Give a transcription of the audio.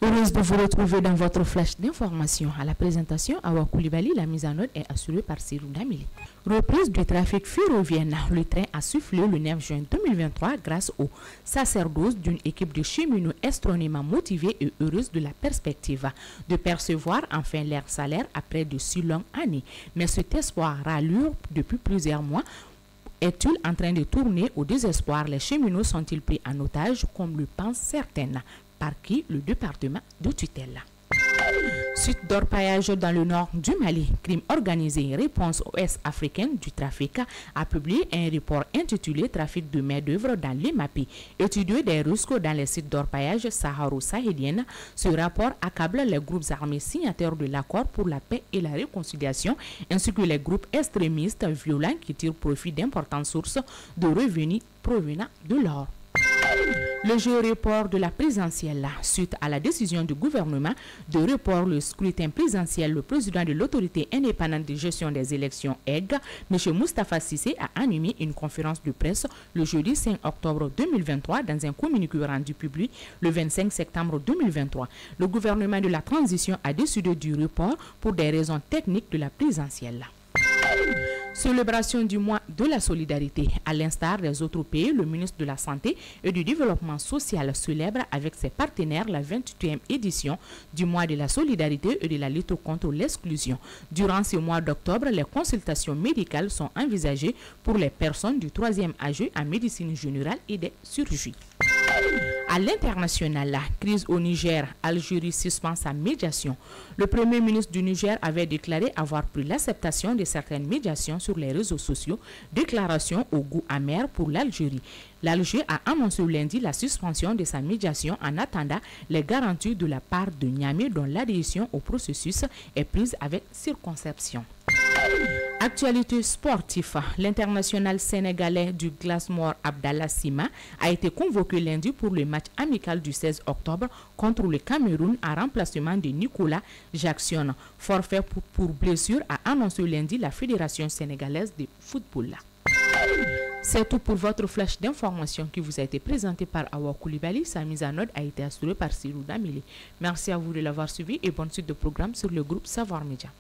Heureuse de vous retrouver dans votre flash d'information. À la présentation, Awa Koulibaly, la mise en ordre est assurée par Sirou Damili. Reprise du trafic ferroviaire. Le train a soufflé le 9 juin 2023 grâce au sacerdoce d'une équipe de cheminots extrêmement motivés et heureuses de la perspective de percevoir enfin leur salaire après de si longues années. Mais cet espoir rallure depuis plusieurs mois. Est-il en train de tourner au désespoir? Les cheminots sont-ils pris en otage comme le pensent certaines? Par qui? Le département de tutelle. Suite d'orpaillage dans le nord du Mali, crime organisé, réponse ouest africaine du trafic, a publié un rapport intitulé Trafic de main-d'œuvre dans l'EMAPI, étudier des risques dans les sites d'orpaillage saharo-sahélienne. Ce rapport accable les groupes armés signataires de l'accord pour la paix et la réconciliation, ainsi que les groupes extrémistes violents qui tirent profit d'importantes sources de revenus provenant de l'or. Le jeu report de la présidentielle. Suite à la décision du gouvernement de report le scrutin présidentiel, le président de l'autorité indépendante de gestion des élections EG, M. Moustapha Cissé, a animé une conférence de presse le jeudi 5 octobre 2023 dans un communiqué rendu public le 25 septembre 2023. Le gouvernement de la transition a décidé du report pour des raisons techniques de la présidentielle. Célébration du mois de la solidarité. À l'instar des autres pays, le ministre de la Santé et du Développement social célèbre avec ses partenaires la 28e édition du mois de la solidarité et de la lutte contre l'exclusion. Durant ce mois d'octobre, les consultations médicales sont envisagées pour les personnes du 3e âge en médecine générale et des chirurgies. À l'international, la crise au Niger, Algérie suspend sa médiation. Le premier ministre du Niger avait déclaré avoir pris l'acceptation de certaines médiations sur les réseaux sociaux, déclaration au goût amer pour l'Algérie. L'Algérie a annoncé lundi la suspension de sa médiation en attendant les garanties de la part de Niamey dont l'adhésion au processus est prise avec circonspection. Actualité sportive. L'international sénégalais du Glace-Mort Abdallah Sima a été convoqué lundi pour le match amical du 16 octobre contre le Cameroun en remplacement de Nicolas Jackson. Forfait pour blessure a annoncé lundi la Fédération sénégalaise de football. C'est tout pour votre flash d'information qui vous a été présenté par Awa Koulibaly. Sa mise en ordre a été assurée par Sirou Damili. Merci à vous de l'avoir suivi et bonne suite de programme sur le groupe Savoir Média.